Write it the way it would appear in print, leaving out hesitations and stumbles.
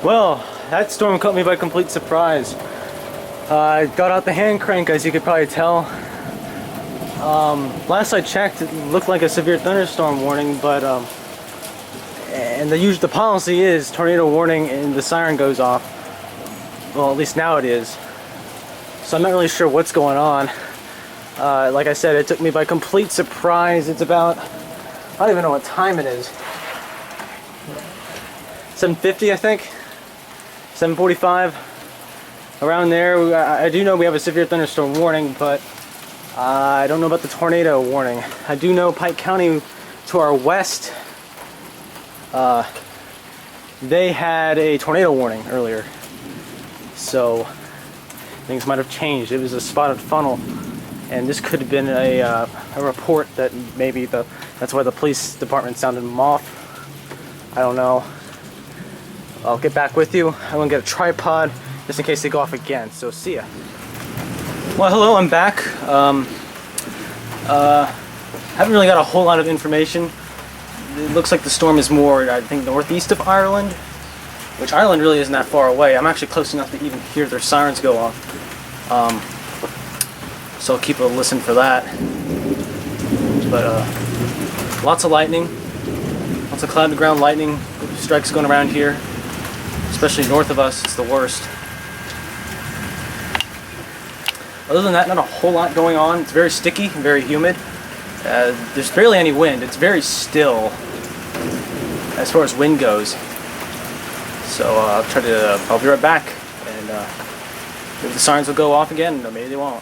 Well, that storm caught me by complete surprise. I got out the hand crank, as you could probably tell. Last I checked, it looked like a severe thunderstorm warning, but and the policy is tornado warning and the siren goes off. Well, at least now it is. So I'm not really sure what's going on. Like I said, it took me by complete surprise. It's about, I don't even know what time it is. 7:50, I think. 7:45. Around there. I do know we have a severe thunderstorm warning, but I don't know about the tornado warning. I do know Pike County to our west, they had a tornado warning earlier. So things might have changed. It was a spotted funnel, and this could have been a report that maybe that's why the police department sounded them off. I don't know. I'll get back with you. I'm gonna get a tripod just in case they go off again. So see ya. Well, hello, I'm back. Haven't really got a whole lot of information. It looks like the storm is more, I think, northeast of Ireland, which Ireland really isn't that far away. I'm actually close enough to even hear their sirens go off. So I'll keep a listen for that. But lots of lightning, lots of cloud-to-ground lightning strikes going around here, especially north of us. It's the worst. Other than that, not a whole lot going on. It's very sticky and very humid. There's barely any wind. It's very still as far as wind goes. So I'll be right back, and maybe the sirens will go off again, or maybe they won't.